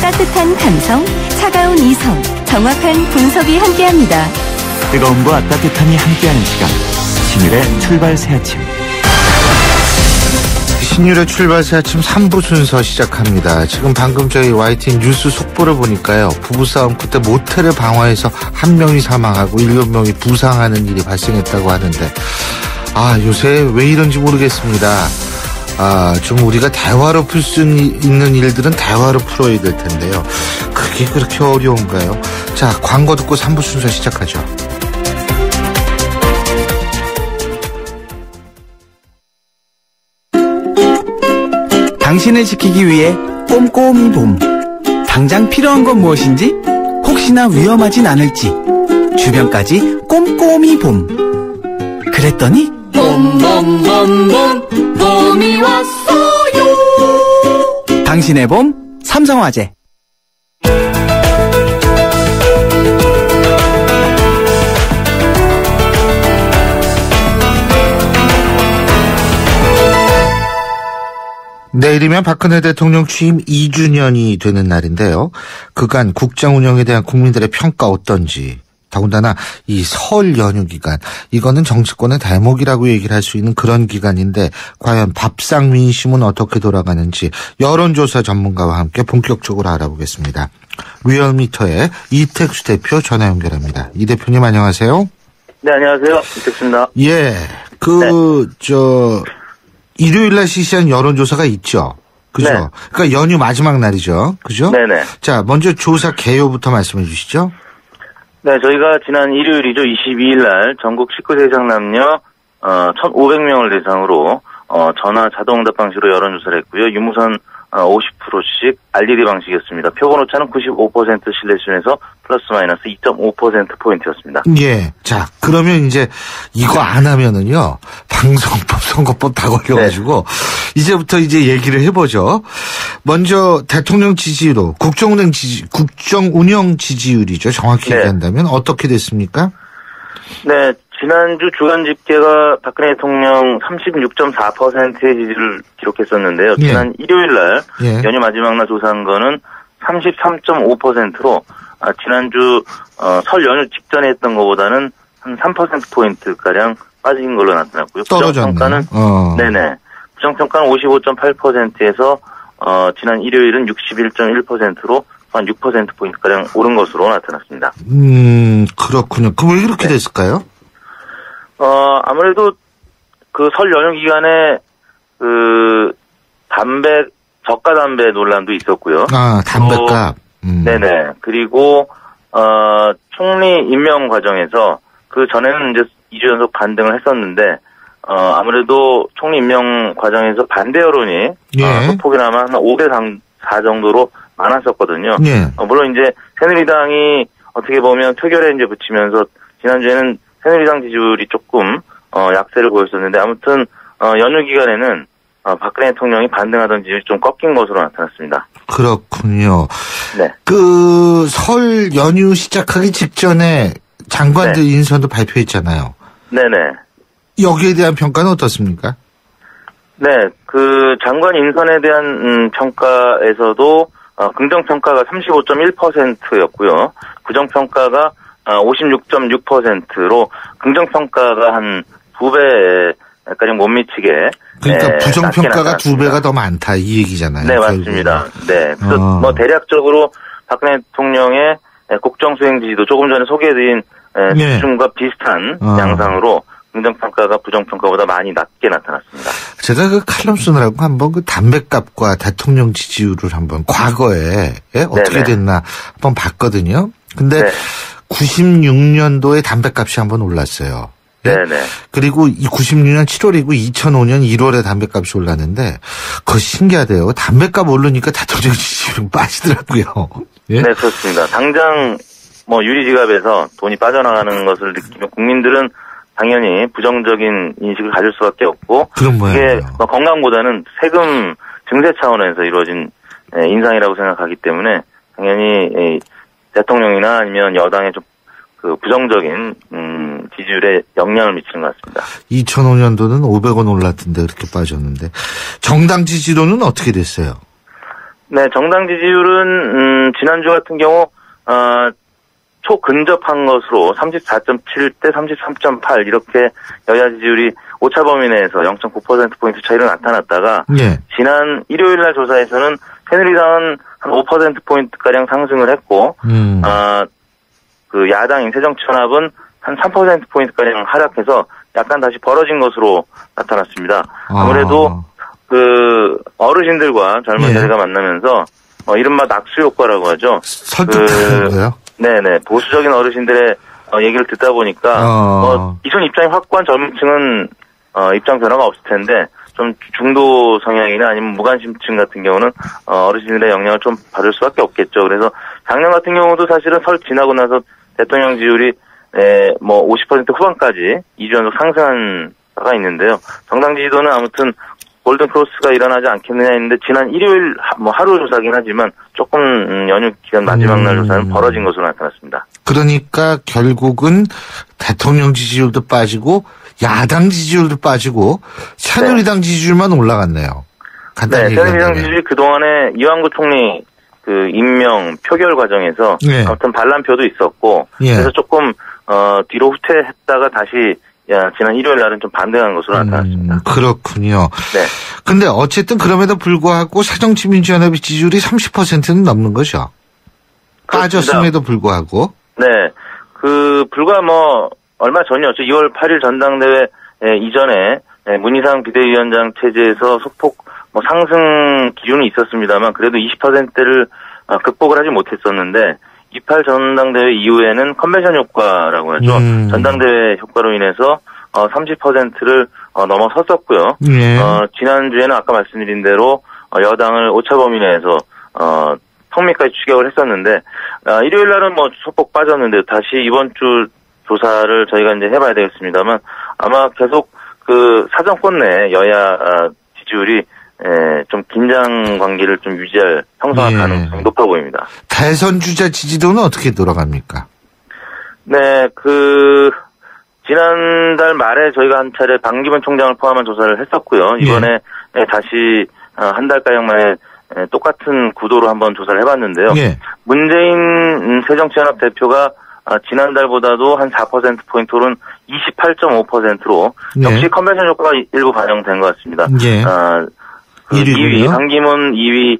따뜻한 감성, 차가운 이성, 정확한 분석이 함께합니다. 뜨거움과 따뜻함이 함께하는 시간, 신율의 출발 새 아침. 신율의 출발 새 아침 3부 순서 시작합니다. 지금 방금 저희 YTN 뉴스 속보를 보니까요, 부부싸움 끝에 모텔을 방화해서 1명이 사망하고 7명이 부상하는 일이 발생했다고 하는데, 요새 왜 이런지 모르겠습니다. 좀 우리가 대화로 풀 수 있는 일들은 대화로 풀어야 될 텐데요. 그게 그렇게 어려운가요? 자, 광고 듣고 3부 순서 시작하죠. 당신을 지키기 위해 꼼꼼히 봄. 당장 필요한 건 무엇인지, 혹시나 위험하진 않을지, 주변까지 꼼꼼히 봄. 그랬더니 봄봄봄봄 봄이 왔어요. 당신의 봄 삼성화재. 내일이면 박근혜 대통령 취임 2주년이 되는 날인데요. 그간 국정 운영에 대한 국민들의 평가 어떤지, 더군다나 이 설 연휴 기간, 이거는 정치권의 대목이라고 얘기를 할 수 있는 그런 기간인데, 과연 밥상 민심은 어떻게 돌아가는지 여론조사 전문가와 함께 본격적으로 알아보겠습니다. 리얼미터의 이택수 대표 전화 연결합니다. 이 대표님 안녕하세요. 네, 안녕하세요. 이택수입니다. 예, 일요일날 실시한 여론조사가 있죠. 그죠? 네. 그러니까 연휴 마지막 날이죠. 그죠? 네네. 자, 먼저 조사 개요부터 말씀해 주시죠. 네, 저희가 지난 일요일이죠. 22일 날 전국 19세 이상 남녀 1,500명을 대상으로 전화 자동응답 방식으로 여론조사를 했고요. 유무선 50%씩 RDD 방식이었습니다. 표본 오차는 95% 신뢰 수준에서 플러스 마이너스 2.5%포인트였습니다. 예. 자, 그러면 이제 이거 안 하면은요, 방송법, 선거법 다 걸려가지고, 이제부터 이제 얘기를 해보죠. 먼저 대통령 지지율, 국정 운영 지지율이죠. 정확히 얘기한다면 어떻게 됐습니까? 네. 지난주 주간 집계가 박근혜 대통령 36.4%의 지지를 기록했었는데요. 지난 일요일 날 연휴 마지막 날 조사한 거는 33.5%로 지난주 설 연휴 직전에 했던 것보다는 한 3%포인트가량 빠진 걸로 나타났고요. 부정평가는 부정평가는 55.8%에서 지난 일요일은 61.1%로 한 6%포인트가량 오른 것으로 나타났습니다. 그렇군요. 그럼 왜 이렇게 됐을까요? 아무래도 그 설 연휴 기간에 저가 담배 논란도 있었고요. 담배값. 네네. 그리고, 총리 임명 과정에서 그 전에는 이제 2주 연속 반등을 했었는데, 아무래도 총리 임명 과정에서 반대 여론이, 소폭이나마 한 5대4 정도로 많았었거든요. 물론 이제 새누리당이 어떻게 보면 표결에 이제 붙이면서 지난주에는 새누리당 지지율이 조금 약세를 보였었는데, 아무튼 연휴 기간에는 박근혜 대통령이 반등하던 지지율이 좀 꺾인 것으로 나타났습니다. 그렇군요. 네. 설 연휴 시작하기 직전에 장관들 인선도 발표했잖아요. 네네. 여기에 대한 평가는 어떻습니까? 네, 장관 인선에 대한 평가에서도 긍정평가가 35.1%였고요. 부정평가가 56.6%로 긍정평가가 한 2배 가량 못 미치게. 그러니까 부정평가가 2배가 더 많다 이 얘기잖아요. 네, 맞습니다. 네. 그래서 대략적으로 박근혜 대통령의 국정수행 지지도 조금 전에 소개해드린 수준과 비슷한 양상으로 긍정평가가 부정평가보다 많이 낮게 나타났습니다. 제가 칼럼 쓰느라고 한번 담배값과 대통령 지지율을 한번 과거에 어떻게 됐나 한번 봤거든요. 근데 96년도에 담배값이 한번 올랐어요. 네네. 그리고 이 96년 7월이고 2005년 1월에 담배값이 올랐는데, 그거 신기하대요. 담배값 오르니까 대통령 지지율이 빠지더라고요. 네, 그렇습니다. 당장 유리지갑에서 돈이 빠져나가는 것을 느끼면 국민들은 당연히 부정적인 인식을 가질 수밖에 없고, 그게 건강보다는 세금 증세 차원에서 이루어진 인상이라고 생각하기 때문에 당연히 대통령이나 아니면 여당의 좀 부정적인 지지율에 영향을 미치는 것 같습니다. 2005년도는 500원 올랐던데 그렇게 빠졌는데, 정당 지지도는 어떻게 됐어요? 네, 정당 지지율은 지난주 같은 경우 초근접한 것으로 34.7대 33.8 이렇게 여야 지지율이 오차 범위 내에서 0.9%포인트 차이로 나타났다가 예. 지난 일요일 날 조사에서는 새누리당은 한 5%포인트가량 상승을 했고 그 야당인 새정치연합은 한 3%포인트가량 하락해서 약간 다시 벌어진 것으로 나타났습니다. 아무래도 그 어르신들과 젊은 세대가 만나면서 이른바 낙수 효과라고 하죠. 설득하는 거요? 네네. 보수적인 어르신들의 얘기를 듣다 보니까 이전 입장이 확고한 젊은층은 입장 변화가 없을 텐데 좀 중도 성향이나 아니면 무관심층 같은 경우는 어르신들의 영향을 좀 받을 수밖에 없겠죠. 그래서 작년 같은 경우도 사실은 설 지나고 나서 대통령 지지율이 50% 후반까지 2주 연속 상승한 바가 있는데요. 정당 지지도는 아무튼 골든 크로스가 일어나지 않겠느냐 했는데 지난 일요일 하루 조사긴 하지만 조금 연휴 기간 마지막 날 조사는 벌어진 것으로 나타났습니다. 그러니까 결국은 대통령 지지율도 빠지고 야당 지지율도 빠지고 새누리당 지지율만 올라갔네요. 간단히 네, 새누리당 지지율이 그동안에 이완구 총리 그 임명 표결 과정에서 아무튼 반란표도 있었고 그래서 조금 뒤로 후퇴했다가 다시 지난 일요일 날은 좀 반등한 것으로 나타났습니다. 그렇군요. 네. 근데 어쨌든 그럼에도 불구하고 새정치민주연합의 지지율이 30%는 넘는 거죠. 빠졌음에도 불구하고. 네. 불과 얼마 전이었죠. 2월 8일 전당대회 이전에 문희상 비대위원장 체제에서 소폭 상승 기준이 있었습니다만 그래도 20%를 극복을 하지 못했었는데 28 전당대회 이후에는 컨벤션 효과라고 하죠. 전당대회 효과로 인해서 30%를 넘어섰었고요. 지난주에는 아까 말씀드린 대로 여당을 오차 범위 내에서 성미까지 추격을 했었는데 일요일 날은 소폭 빠졌는데 다시 이번 주 조사를 저희가 이제 해봐야 되겠습니다만 아마 계속 그 사정권 내 여야 지지율이 좀 긴장 관계를 좀 유지할 형성할 가능성이 높아 보입니다. 대선 주자 지지도는 어떻게 돌아갑니까? 네, 지난달 말에 저희가 한 차례 반기문 총장을 포함한 조사를 했었고요. 이번에 다시 한 달가량 만에 똑같은 구도로 한번 조사를 해봤는데요. 문재인 새정치연합 대표가 지난달보다도 한 4%포인트 오른 28.5%로 역시 컨벤션 효과가 일부 반영된 것 같습니다. 1위, 반기문 2위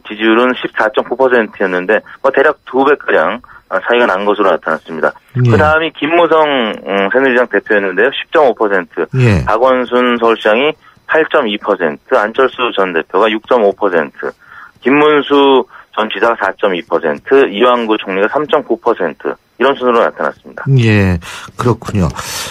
지지율은 14.9%였는데 대략 2배가량 차이가 난 것으로 나타났습니다. 그 다음이 김무성 새누리당 대표였는데요. 10.5%, 박원순 서울시장이 8.2%, 안철수 전 대표가 6.5%, 김문수 전 지사가 4.2%, 이완구 총리가 3.9% 이런 순으로 나타났습니다. 예, 그렇군요.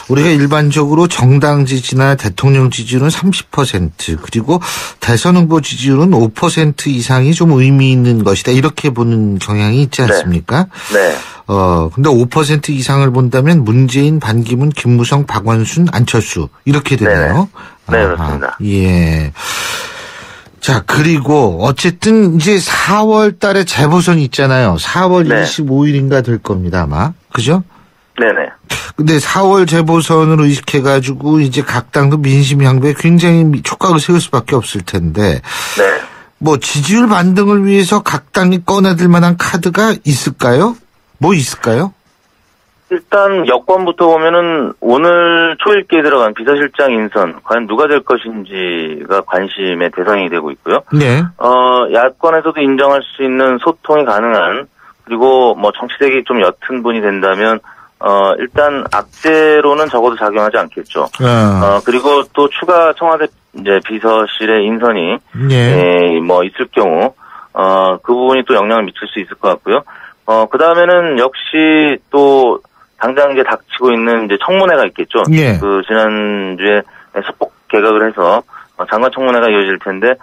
우리가 일반적으로 정당 지지나 대통령 지지율은 30% 그리고 대선 후보 지지율은 5% 이상이 좀 의미 있는 것이다 이렇게 보는 경향이 있지 않습니까? 네. 근데 5% 이상을 본다면 문재인, 반기문, 김무성, 박원순, 안철수 이렇게 되네요. 네, 그렇습니다. 예. 자, 그리고 어쨌든 이제 4월 달에 재보선이 있잖아요. 4월 25일인가 될 겁니다, 아마. 그죠? 네네. 근데 4월 재보선으로 의식해가지고 이제 각 당도 민심 향배에 굉장히 촉각을 세울 수밖에 없을 텐데. 지지율 반등을 위해서 각 당이 꺼내들 만한 카드가 있을까요? 있을까요? 일단 여권부터 보면은 오늘 초읽기에 들어간 비서실장 인선 과연 누가 될 것인지가 관심의 대상이 되고 있고요. 야권에서도 인정할 수 있는 소통이 가능한 그리고 정치색이 좀 옅은 분이 된다면 일단 악재로는 적어도 작용하지 않겠죠. 그리고 또 추가 청와대 이제 비서실의 인선이 있을 경우 그 부분이 또 영향을 미칠 수 있을 것 같고요. 그 다음에는 역시 또 당장 이제 닥치고 있는 이제 청문회가 있겠죠. 지난주에 소폭 개각을 해서 장관 청문회가 이어질 텐데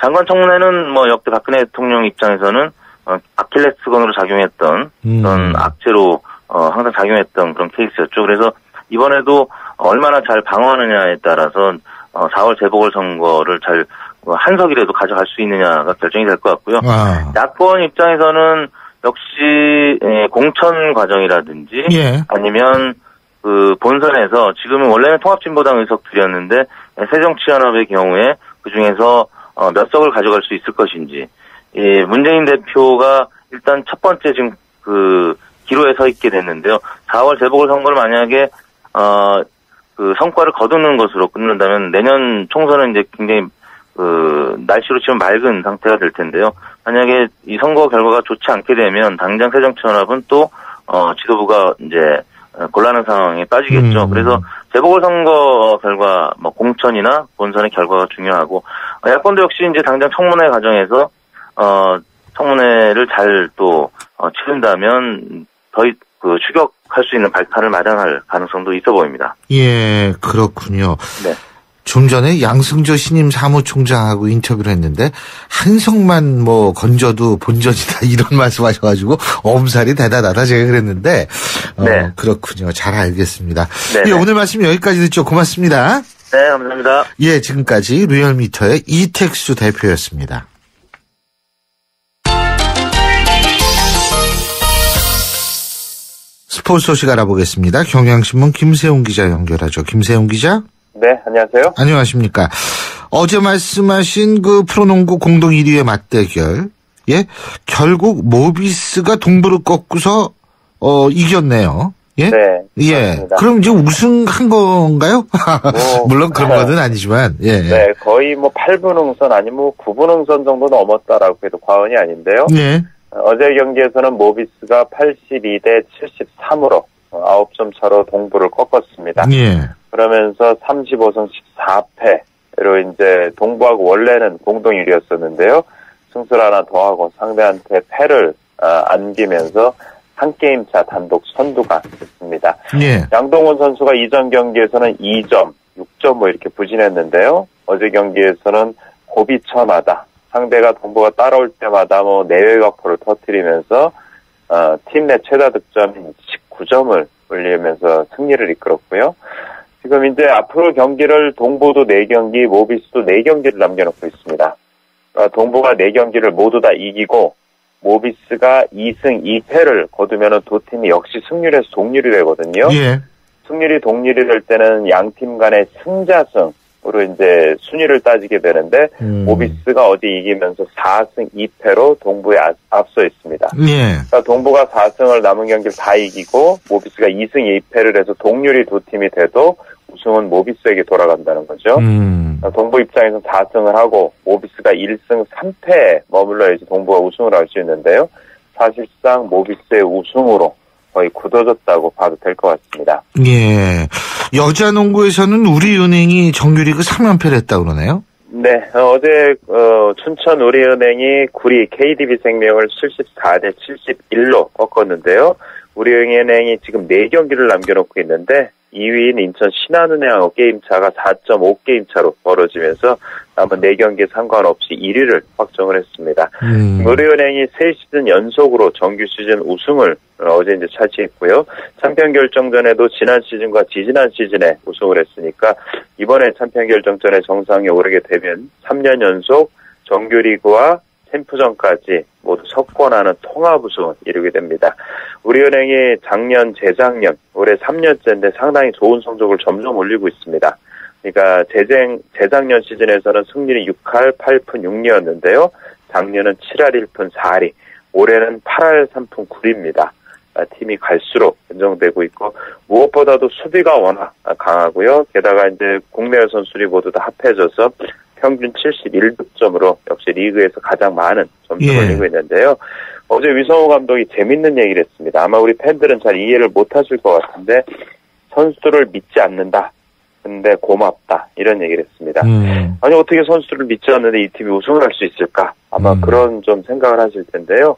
장관 청문회는 역대 박근혜 대통령 입장에서는 아킬레스건으로 작용했던 그런 악재로 항상 작용했던 그런 케이스였죠. 그래서 이번에도 얼마나 잘 방어하느냐에 따라서 4월 재보궐선거를 잘 한석이라도 가져갈 수 있느냐가 결정이 될 것 같고요. 야권 입장에서는 역시 공천 과정이라든지 아니면 본선에서 지금은 원래는 통합진보당 의석들이었는데 새정치연합의 경우에 그중에서 몇 석을 가져갈 수 있을 것인지. 예, 문재인 대표가 일단 첫 번째 지금 기로에 서 있게 됐는데요. 4월 재보궐선거를 만약에 성과를 거두는 것으로 끝난다면 내년 총선은 이제 굉장히 날씨로 치면 맑은 상태가 될 텐데요. 만약에 이 선거 결과가 좋지 않게 되면 당장 새정치연합은 또 지도부가 이제 곤란한 상황에 빠지겠죠. 그래서 재보궐선거 결과 공천이나 본선의 결과가 중요하고 야권도 역시 이제 당장 청문회 과정에서 청문회를 잘 또 치른다면 추격할 수 있는 발판을 마련할 가능성도 있어 보입니다. 예, 그렇군요. 네. 좀 전에 양승조 신임 사무총장하고 인터뷰를 했는데 한석만 건져도 본전이다 이런 말씀하셔가지고 엄살이 대단하다 제가 그랬는데 네. 그렇군요. 잘 알겠습니다. 네. 예, 오늘 말씀 여기까지 듣죠. 고맙습니다. 네, 감사합니다. 예, 지금까지 리얼미터의 이택수 대표였습니다. 스포츠 소식 알아보겠습니다. 경향신문 김세훈 기자 연결하죠. 김세훈 기자. 네, 안녕하세요. 안녕하십니까. 어제 말씀하신 프로농구 공동 1위의 맞대결. 예. 결국 모비스가 동부를 꺾고서, 이겼네요. 예? 네. 예. 맞습니다. 그럼 이제 우승한 건가요? 물론 그런 건 아니지만, 예. 네, 거의 8분 응선 아니면 9분 응선 정도 넘었다라고 해도 과언이 아닌데요. 예. 어제 경기에서는 모비스가 82대 73으로 9점 차로 동부를 꺾었습니다. 예. 그러면서 35승 14패로 이제 동부하고 원래는 공동 1위였었는데요. 승수를 하나 더하고 상대한테 패를 안기면서 한 게임 차 단독 선두가 됐습니다. 예. 양동원 선수가 이전 경기에서는 2점, 6점 이렇게 부진했는데요. 어제 경기에서는 고비쳐마다 상대가 동부가 따라올 때마다 내외각포를 터뜨리면서 팀 내 최다 득점인 19점을 올리면서 승리를 이끌었고요. 지금 이제 앞으로 경기를 동부도 4경기, 모비스도 4경기를 남겨놓고 있습니다. 동부가 4경기를 모두 다 이기고 모비스가 2승 2패를 거두면 두 팀이 역시 승률에서 동률이 되거든요. 예. 승률이 동률이 될 때는 양 팀 간의 승자승으로 이제 순위를 따지게 되는데 모비스가 어제 이기면서 4승 2패로 동부에 앞서 있습니다. 예. 그러니까 동부가 4승을 남은 경기를 다 이기고 모비스가 2승 2패를 해서 동률이 두 팀이 돼도 우승은 모비스에게 돌아간다는 거죠. 동부 입장에서는 4승을 하고 모비스가 1승 3패에 머물러야지 동부가 우승을 할 수 있는데요. 사실상 모비스의 우승으로 거의 굳어졌다고 봐도 될 것 같습니다. 예. 여자 농구에서는 우리은행이 정규리그 3연패를 했다고 그러네요. 네, 어제 춘천 우리은행이 구리 KDB생명을 74대 71로 꺾었는데요. 우리은행이 지금 4경기를 남겨놓고 있는데 2위인 인천 신한은행하고 게임차가 4.5게임 차로 벌어지면서 남은 4경기에 상관없이 1위를 확정을 했습니다. 우리은행이 3시즌 연속으로 정규 시즌 우승을 어제 이제 차지했고요. 챔피언 결정전에도 지난 시즌과 지지난 시즌에 우승을 했으니까 이번에 챔피언 결정전에 정상에 오르게 되면 3년 연속 정규리그와 챔프전까지 모두 석권하는 통합 우승을 이루게 됩니다. 우리은행이 작년, 재작년, 올해 3년째인데 상당히 좋은 성적을 점점 올리고 있습니다. 그러니까 재작년 시즌에서는 승률이 6할 8푼 6리였는데요. 작년은 7할 1푼 4리, 올해는 8할 3푼 9리입니다. 팀이 갈수록 변정되고 있고 무엇보다도 수비가 워낙 강하고요. 게다가 이제 국내 선수들이 모두 다 합해져서 평균 71득점으로 역시 리그에서 가장 많은 점수를 올리고 있는데요. 어제 위성호 감독이 재밌는 얘기를 했습니다. 아마 우리 팬들은 잘 이해를 못하실 것 같은데 선수들을 믿지 않는다. 근데 고맙다. 이런 얘기를 했습니다. 아니 어떻게 선수들을 믿지 않는데 이 팀이 우승을 할 수 있을까? 아마 그런 좀 생각을 하실 텐데요.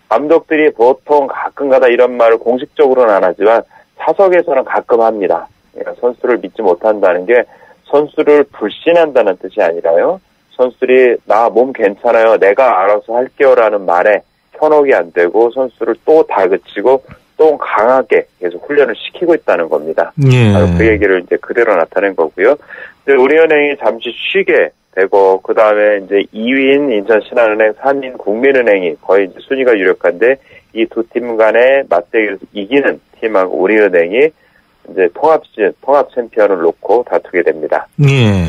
감독들이 보통 가끔가다 이런 말을 공식적으로는 안 하지만 사석에서는 가끔 합니다. 그러니까 선수들을 믿지 못한다는 게 선수를 불신한다는 뜻이 아니라요. 선수들이 나 몸 괜찮아요. 내가 알아서 할게요라는 말에 현혹이 안 되고 선수를 또 다그치고 또 강하게 계속 훈련을 시키고 있다는 겁니다. 예. 그 얘기를 이제 그대로 나타낸 거고요. 우리은행이 잠시 쉬게 되고 그 다음에 이제 2위인 인천 신한은행, 3위인 국민은행이 거의 이제 순위가 유력한데 이 두 팀 간의 맞대결에서 이기는 팀하고 우리은행이 이제 통합 챔피언을 놓고 다투게 됩니다. 예.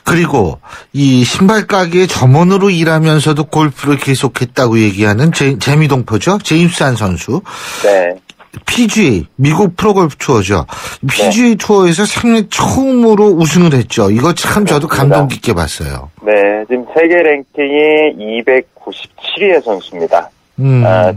그리고 이 신발 가게의 점원으로 일하면서도 골프를 계속했다고 얘기하는 재미동포죠. 제임스 한 선수. 네. PGA, 미국 프로골프 투어죠. PGA 투어에서 생애 처음으로 우승을 했죠. 이거 참 저도 감동 깊게 봤어요. 네, 지금 세계 랭킹이 297위의 선수입니다.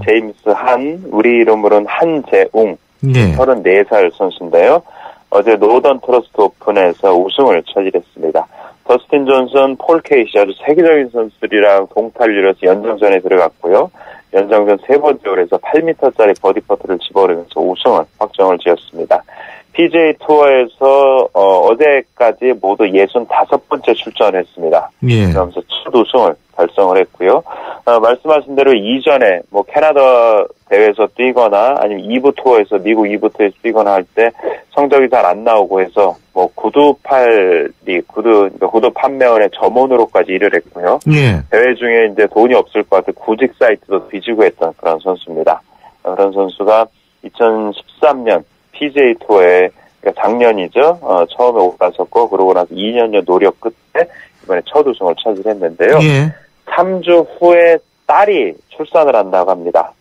제임스 한, 우리 이름으로는 한재웅, 네. 34살 선수인데요. 어제 노던 트러스트 오픈에서 우승을 차지했습니다. 더스틴 존슨, 폴 케이시 아주 세계적인 선수들이랑 동타를 이뤄서 연장전에 들어갔고요. 연장전 세 번째 홀에서 8m짜리 버디 퍼트를 집어넣으면서 우승을 확정을 지었습니다. PGA 투어에서 어제까지 모두 65번째 출전을 했습니다. 예. 그러면서 첫 우승을 달성을 했고요. 말씀하신 대로 이전에 뭐 캐나다 대회에서 뛰거나 아니면 2부 투어에서 미국 2부 투어에서 뛰거나 할 때 성적이 잘 안 나오고 해서 뭐 구두 판매원의 점원으로까지 일을 했고요. 예. 대회 중에 이제 돈이 없을 것 같아 구직 사이트도 뒤지고 했던 그런 선수입니다. 그런 선수가 2013년 PGA 투어에 그러니까 작년이죠. 처음에 올라섰고 그러고 나서 2년여 노력 끝에 이번에 첫 우승을 차지했는데요. 예. 3주 후에 딸이 출산을 한다고 합니다.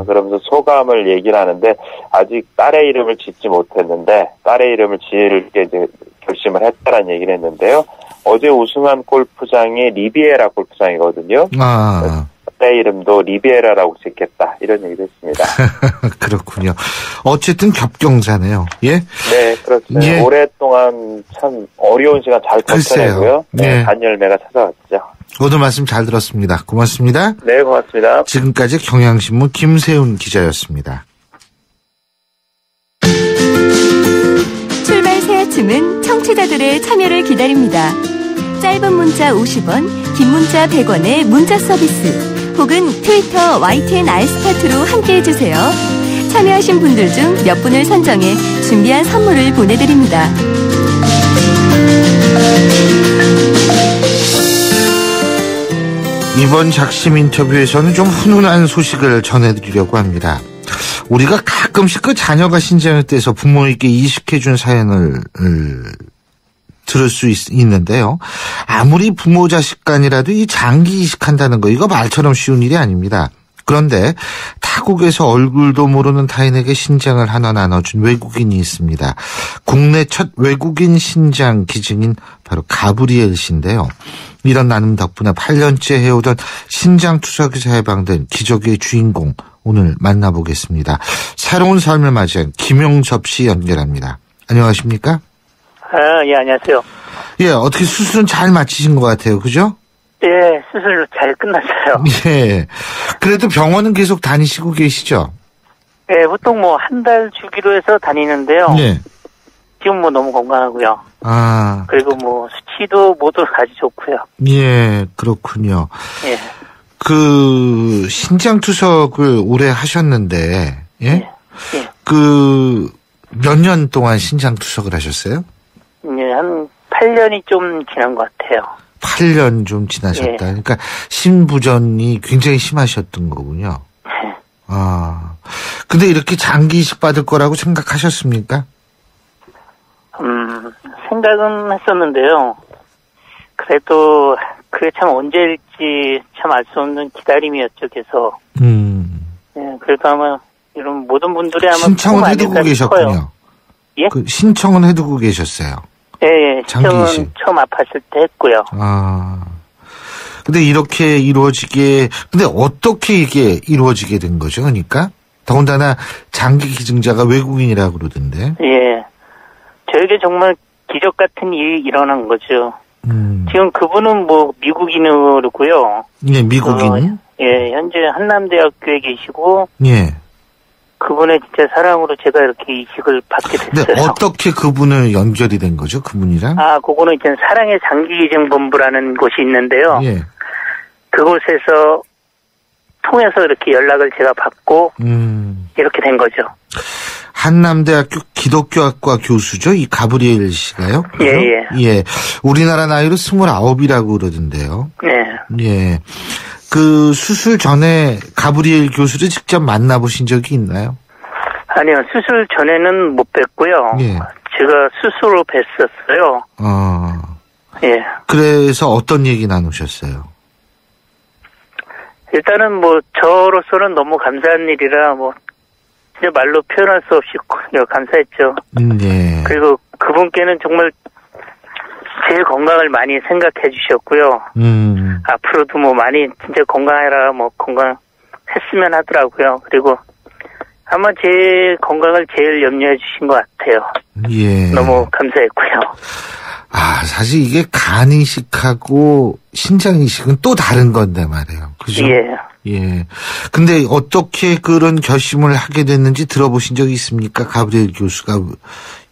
그러면서 소감을 얘기를 하는데 아직 딸의 이름을 짓지 못했는데 딸의 이름을 지을게 이제 결심을 했다라는 얘기를 했는데요. 어제 우승한 골프장이 리비에라 골프장이거든요. 딸의 이름도 리비에라라고 짓겠다 이런 얘기도 했습니다. 그렇군요. 어쨌든 겹경사네요. 예? 네, 그렇죠. 예. 오랫동안 참 어려운 시간 잘 버텨내고요. 네. 단열매가 찾아왔죠. 오늘 말씀 잘 들었습니다. 고맙습니다. 네, 고맙습니다. 지금까지 경향신문 김세훈 기자였습니다. 출발 새 아침은 청취자들의 참여를 기다립니다. 짧은 문자 50원, 긴 문자 100원의 문자 서비스 혹은 트위터 YTN 알스타트로 함께해 주세요. 참여하신 분들 중 몇 분을 선정해 준비한 선물을 보내드립니다. 이번 작심 인터뷰에서는 좀 훈훈한 소식을 전해드리려고 합니다. 우리가 가끔씩 그 자녀가 신장을 떼서 부모에게 이식해준 사연을 들을 수 있는데요. 아무리 부모 자식 간이라도 이 장기 이식한다는 거 이거 말처럼 쉬운 일이 아닙니다. 그런데 타국에서 얼굴도 모르는 타인에게 신장을 하나 나눠준 외국인이 있습니다. 국내 첫 외국인 신장 기증인 바로 가브리엘 씨인데요. 이런 나눔 덕분에 8년째 해오던 신장 투석에서 해방된 기적의 주인공 오늘 만나보겠습니다. 새로운 삶을 맞이한 김용섭 씨 연결합니다. 안녕하십니까? 예, 안녕하세요. 예, 어떻게 수술은 잘 마치신 것 같아요. 그죠? 예, 수술 잘 끝났어요. 예. 그래도 병원은 계속 다니시고 계시죠? 예, 보통 뭐 한 달 주기로 해서 다니는데요. 예. 지금 뭐 너무 건강하고요. 아. 그리고 뭐 수치도 모두 아주 좋고요. 예, 그렇군요. 예. 그 신장 투석을 오래 하셨는데, 예? 예. 그 몇 년 동안 신장 투석을 하셨어요? 예, 한 8년이 좀 지난 것 같아요. 8년 좀 지나셨다. 예. 그러니까 신부전이 굉장히 심하셨던 거군요. 예. 아. 근데 이렇게 장기 이식 받을 거라고 생각하셨습니까? 생각은 했었는데요. 그래도 그게 참 언제일지 참 알 수 없는 기다림이었죠, 계속. 예, 그래도 아마 이런 모든 분들이 아마 신청은 해두고 계셨군요. 예? 그 신청은 해두고 계셨어요. 예, 장기 신청은 이식. 처음 아팠을 때 했고요. 아. 근데 이렇게 근데 어떻게 이게 이루어지게 된 거죠? 그러니까? 더군다나 장기 기증자가 외국인이라고 그러던데. 예. 저에게 정말 기적 같은 일이 일어난 거죠. 지금 그분은 뭐 미국인으로고요. 예, 미국인. 예, 현재 한남대학교에 계시고. 예. 그분의 진짜 사랑으로 제가 이렇게 이식을 받게 됐어요. 근데 어떻게 그분을 연결이 된 거죠? 그분이랑? 아, 그거는 이제 사랑의 장기기증본부라는 곳이 있는데요. 예. 그곳에서 통해서 이렇게 연락을 제가 받고 이렇게 된 거죠. 한남대학교 기독교학과 교수죠? 이 가브리엘 씨가요? 그죠? 예. 예. 우리나라 나이로 29이라고 그러던데요. 네. 예. 그 수술 전에 가브리엘 교수를 직접 만나보신 적이 있나요? 아니요. 수술 전에는 못 뵀고요. 예. 제가 스스로 뵀었어요. 예. 그래서 어떤 얘기 나누셨어요? 일단은 뭐 저로서는 너무 감사한 일이라 뭐 진짜 말로 표현할 수 없이 감사했죠. 예. 그리고 그분께는 정말 제 건강을 많이 생각해 주셨고요. 앞으로도 뭐 많이 진짜 건강해라 뭐 건강했으면 하더라고요. 그리고 아마 제 건강을 제일 염려해 주신 것 같아요. 예. 너무 감사했고요. 아, 사실 이게 간 이식하고 신장 이식은 또 다른 건데 말이에요. 그죠? 예. 예. 근데 어떻게 그런 결심을 하게 됐는지 들어보신 적이 있습니까? 가브리엘 교수가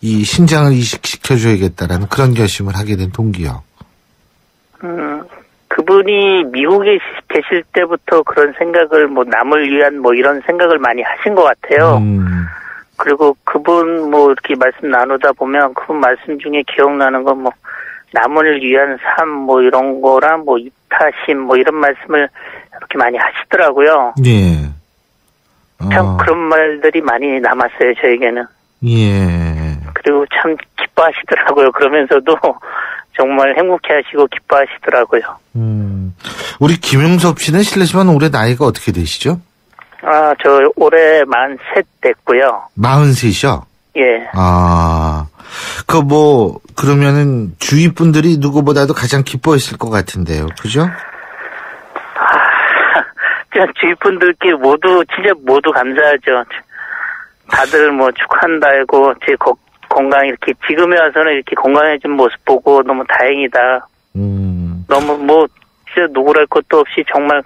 이 신장을 이식시켜줘야겠다라는 그런 결심을 하게 된 동기요. 그분이 미국에 계실 때부터 그런 생각을 뭐 남을 위한 뭐 이런 생각을 많이 하신 것 같아요. 그리고 그분 뭐 이렇게 말씀 나누다 보면 그분 말씀 중에 기억나는 건 뭐 남을 위한 삶 뭐 이런 거랑 뭐 이타심 뭐 이런 말씀을 이렇게 많이 하시더라고요. 예. 참 그런 말들이 많이 남았어요, 저에게는. 예. 그리고 참 기뻐하시더라고요. 그러면서도 정말 행복해하시고 기뻐하시더라고요. 우리 김용섭 씨는 실례지만 올해 나이가 어떻게 되시죠? 아, 저 올해 43 됐고요. 43이요? 예. 아, 그러면은 주위 분들이 누구보다도 가장 기뻐했을 것 같은데요. 그죠? 그냥 주위 분들께 진짜 모두 감사하죠. 다들 뭐 축하한다고 제 건강 이렇게 지금에 와서는 이렇게 건강해진 모습 보고 너무 다행이다. 너무 뭐 진짜 누구랄 것도 없이 정말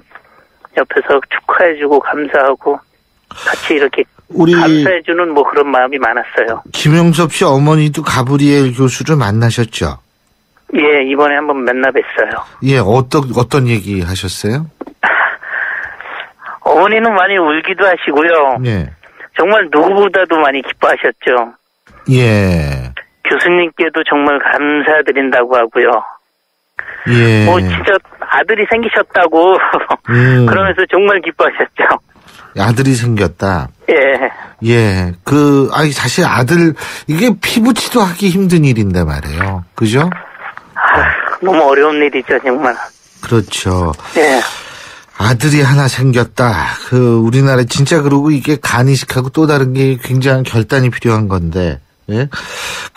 옆에서 축하해주고 감사하고 같이 이렇게 감사해주는 뭐 그런 마음이 많았어요. 김용섭 씨 어머니도 가브리엘 교수를 만나셨죠? 예, 이번에 한번 만나 뵀어요. 예, 어떤 얘기 하셨어요? 어머니는 많이 울기도 하시고요. 예. 정말 누구보다도 많이 기뻐하셨죠. 예. 교수님께도 정말 감사드린다고 하고요. 예. 뭐 진짜 아들이 생기셨다고 그러면서 정말 기뻐하셨죠. 아들이 생겼다. 예. 예. 사실 아들 이게 피부치도 하기 힘든 일인데 말이에요. 그죠? 너무 어려운 일이죠, 정말. 그렇죠. 예. 아들이 하나 생겼다. 우리나라에 진짜 그러고 이게 간 이식하고 또 다른 게 굉장한 결단이 필요한 건데. 예?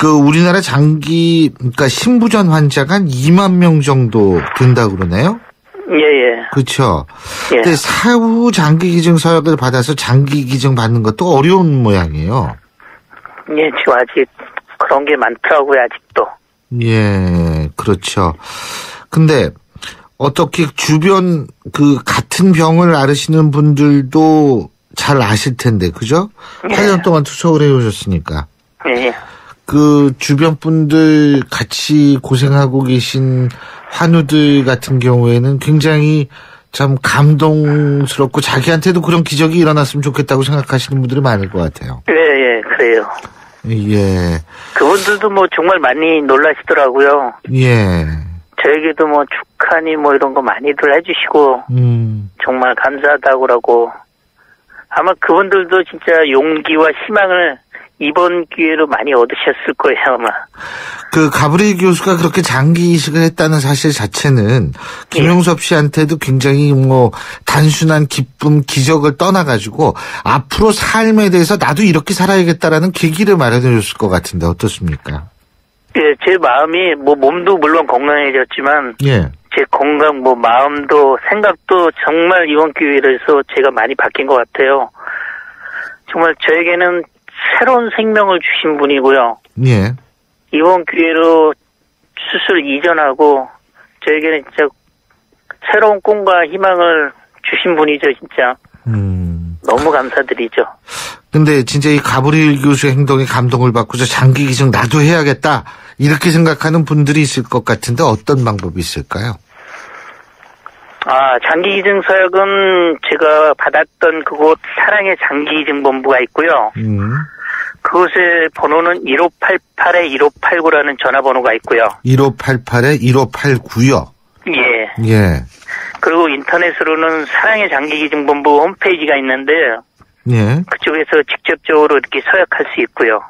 우리나라 그러니까 신부전 환자가 한 2만 명 정도 된다고 그러네요? 예. 그렇죠. 예. 근데 사후 장기 기증 서약을 받아서 장기 기증 받는 것도 어려운 모양이에요. 예, 지금 아직 그런 게 많더라고요, 아직도. 예, 그렇죠. 근데 어떻게 주변 같은 병을 앓으시는 분들도 잘 아실 텐데, 그죠? 예. 8년 동안 투석을 해오셨으니까. 예. 주변 분들 같이 고생하고 계신 환우들 같은 경우에는 굉장히 참 감동스럽고 자기한테도 그런 기적이 일어났으면 좋겠다고 생각하시는 분들이 많을 것 같아요. 예, 그래요. 예. 그분들도 뭐 정말 많이 놀라시더라고요. 예. 저에게도 뭐 축하니 뭐 이런 거 많이들 해주시고 정말 감사하다고 그러고 아마 그분들도 진짜 용기와 희망을 이번 기회로 많이 얻으셨을 거예요, 아마. 가브리엘 교수가 그렇게 장기 이식을 했다는 사실 자체는 김용섭 씨한테도 굉장히 단순한 기쁨, 기적을 떠나가지고 앞으로 삶에 대해서 나도 이렇게 살아야겠다라는 계기를 마련해 줬을 것 같은데 어떻습니까? 예, 제 마음이 몸도 물론 건강해졌지만 예. 제 건강, 마음도 생각도 정말 이번 기회로 해서 제가 많이 바뀐 것 같아요. 정말 저에게는 새로운 생명을 주신 분이고요. 예. 이번 기회로 수술 이전하고 저에게는 진짜 새로운 꿈과 희망을 주신 분이죠, 진짜. 너무 감사드리죠. 근데 진짜 이 가브리엘 교수의 행동에 감동을 받고서 장기 기증 나도 해야겠다 이렇게 생각하는 분들이 있을 것 같은데 어떤 방법이 있을까요? 장기 기증 서약은 제가 받았던 그곳 사랑의 장기 기증 본부가 있고요. 그곳의 번호는 1588-1589라는 전화번호가 있고요. 1588-1589요? 예. 예. 그리고 인터넷으로는 사랑의 장기 기증 본부 홈페이지가 있는데 예. 그쪽에서 직접적으로 이렇게 서약할 수 있고요.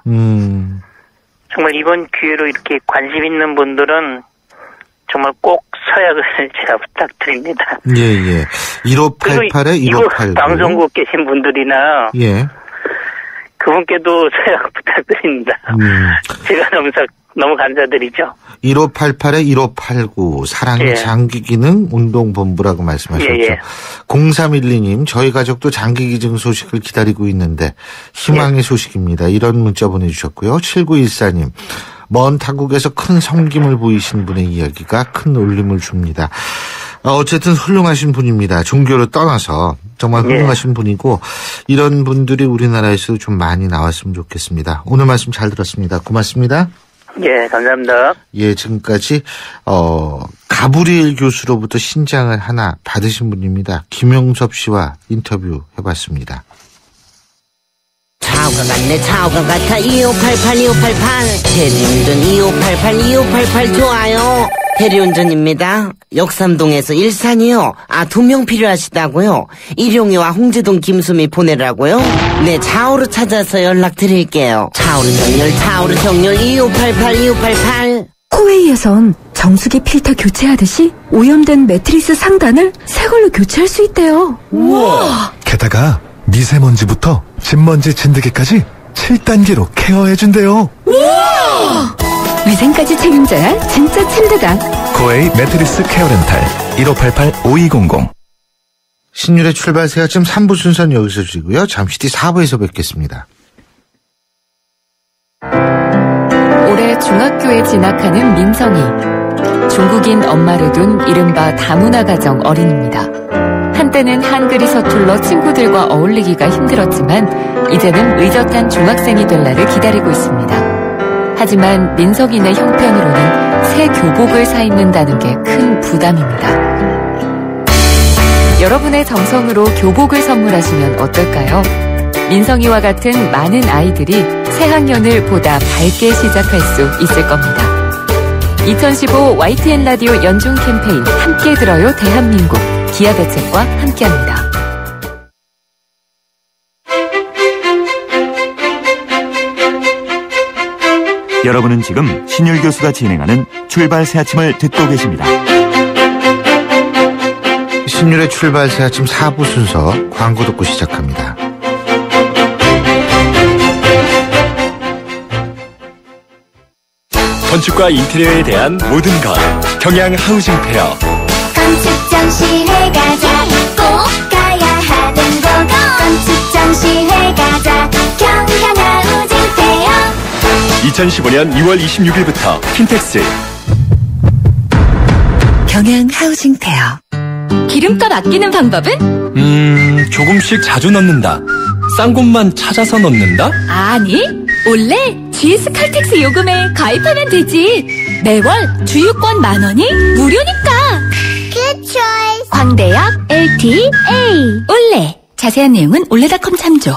정말 이번 기회로 이렇게 관심 있는 분들은 정말 꼭 서약을 제가 부탁드립니다. 예. 1588에 1589. 방송국 계신 분들이나 예. 그분께도 서약 부탁드립니다. 제가 너무 감사드리죠. 1588에 1589 사랑의 예. 장기기능 운동본부라고 말씀하셨죠. 예. 0312님 저희 가족도 장기기증 소식을 기다리고 있는데 희망의 소식입니다. 이런 문자 보내주셨고요. 7914님 먼 타국에서 큰 섬김을 보이신 분의 이야기가 큰 울림을 줍니다. 어쨌든 훌륭하신 분입니다. 종교를 떠나서 정말 훌륭하신 분이고 이런 분들이 우리나라에서도 좀 많이 나왔으면 좋겠습니다. 오늘 말씀 잘 들었습니다. 고맙습니다. 예, 감사합니다. 예, 지금까지 가브리엘 교수로부터 신장을 하나 받으신 분입니다. 김용섭 씨와 인터뷰 해봤습니다. 차오가 같네 차오가 같아 2588 대리운전 2588 좋아요. 대리운전입니다. 역삼동에서 일산이요. 2명 필요하시다고요? 일용이와 홍제동 김수미 보내라고요? 네, 차오로 찾아서 연락드릴게요. 차오르 정렬 2588 코웨이에선 정수기 필터 교체하듯이 오염된 매트리스 상단을 새 걸로 교체할 수 있대요. 우와! 게다가 미세먼지부터 진먼지 진드기까지 7단계로 케어해준대요. 우와! 위생까지 책임져야 진짜 침대다. 코웨이 매트리스 케어 렌탈 1588-5200. 신율의 출발 새아침 3부 순서는 여기서 주고요. 잠시 뒤 4부에서 뵙겠습니다. 올해 중학교에 진학하는 민성이. 중국인 엄마를 둔 이른바 다문화 가정 어린입니다. 한때는 한글이 서툴러 친구들과 어울리기가 힘들었지만 이제는 의젓한 중학생이 될 날을 기다리고 있습니다. 하지만 민석이네 형편으로는 새 교복을 사 입는다는 게 큰 부담입니다. 여러분의 정성으로 교복을 선물하시면 어떨까요? 민성이와 같은 많은 아이들이 새 학년을 보다 밝게 시작할 수 있을 겁니다. 2015 YTN 라디오 연중 캠페인 함께 들어요 대한민국 기아대책과 함께합니다. 여러분은 지금 신율 교수가 진행하는 출발 새아침을 듣고 계십니다. 신율의 출발 새아침 4부 순서 광고 듣고 시작합니다. 건축과 인테리어에 대한 모든 것 경양 하우징 페어. 건축 전시회 가자 꼭 가야 하는 곳 건축 전시회 가자 경양 하우징 페어. 2015년 2월 26일부터 킨텍스 경양 하우징 페어. 기름값 아끼는 방법은? 조금씩 자주 넣는다. 싼 곳만 찾아서 넣는다? 아니, 원래 GS 칼텍스 요금에 가입하면 되지. 매월 주유권 10,000원이 무료니까. Good choice. 광대역 LTA 올레. 자세한 내용은 올레닷컴 참조.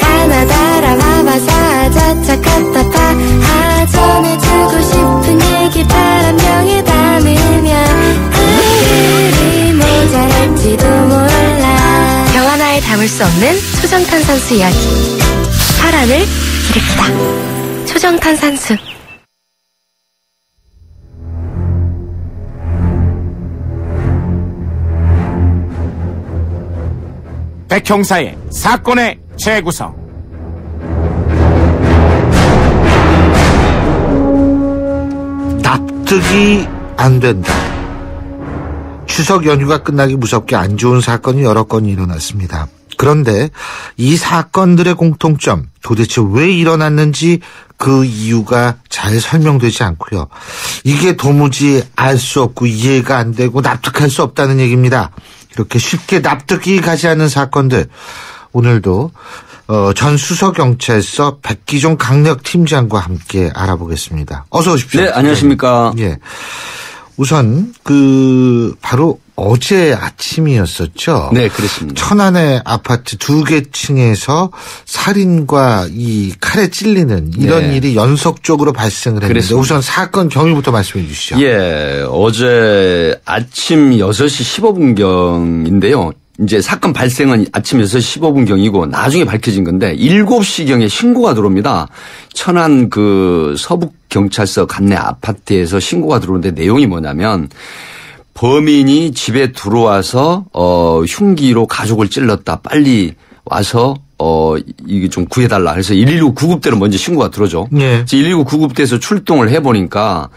가나다라 마마사 자차카타파 전해주고 싶은 얘기 바람 명에 담으면 그리 모자랄지도 몰라. 병 하나에 담을 수 없는 초정탄산수 이야기. 파란을 일으키다. 초정탄산수. 백형사의 사건의 재구성. 납득이 안 된다. 추석 연휴가 끝나기 무섭게 안 좋은 사건이 여러 건이 일어났습니다. 그런데 이 사건들의 공통점, 도대체 왜 일어났는지 그 이유가 잘 설명되지 않고요. 이게 도무지 알 수 없고 이해가 안 되고 납득할 수 없다는 얘기입니다. 이렇게 쉽게 납득이 가지 않는 사건들, 오늘도 전 수서경찰서 백기종 강력팀장과 함께 알아보겠습니다. 어서 오십시오. 네, 안녕하십니까. 예. 우선 바로 어제 아침이었었죠. 네, 그렇습니다. 천안의 아파트 2개 층에서 살인과 이 칼에 찔리는 이런 네. 일이 연속적으로 발생을 했는데 그랬습니다. 우선 사건 경위부터 말씀해 주시죠. 예, 어제 아침 6시 15분경인데요. 이제 사건 발생은 아침 6시 15분경이고 나중에 밝혀진 건데 7시경에 신고가 들어옵니다. 천안 그 서북경찰서 관내 아파트에서 신고가 들어오는데 내용이 뭐냐면 범인이 집에 들어와서 흉기로 가족을 찔렀다. 빨리 와서 이게 좀 구해달라. 그래서 119 구급대로 먼저 신고가 들어오죠. 네. 119 구급대에서 출동을 해보니까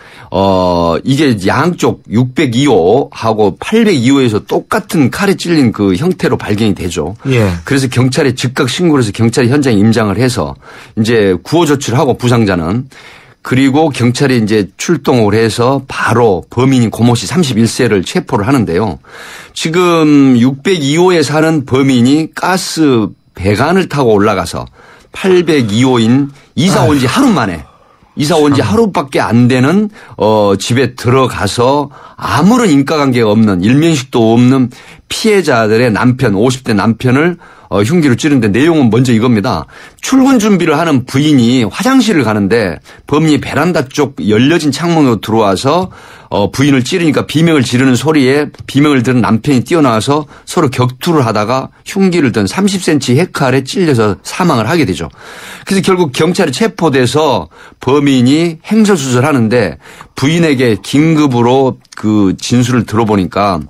이게 양쪽 602호하고 802호에서 똑같은 칼에 찔린 그 형태로 발견이 되죠. 네. 그래서 경찰에 즉각 신고를 해서 경찰이 현장에 임장을 해서 이제 구호 조치를 하고 부상자는 그리고 경찰이 이제 출동을 해서 바로 범인인 고모 씨 31세를 체포를 하는데요. 지금 602호에 사는 범인이 가스 배관을 타고 올라가서 802호인 이사 온 지 하루 만에 이사 온 지 하루밖에 안 되는 집에 들어가서 아무런 인과관계가 없는 일면식도 없는 피해자들의 남편 50대 남편을 흉기로 찌르는데 내용은 먼저 이겁니다. 출근 준비를 하는 부인이 화장실을 가는데 범인이 베란다 쪽 열려진 창문으로 들어와서 부인을 찌르니까 비명을 지르는 소리에 비명을 들은 남편이 뛰어나와서 서로 격투를 하다가 흉기를 든 30cm 헤칼에 찔려서 사망을 하게 되죠. 그래서 결국 경찰에 체포돼서 범인이 행설수설하는데 부인에게 긴급으로 그 진술을 들어보니까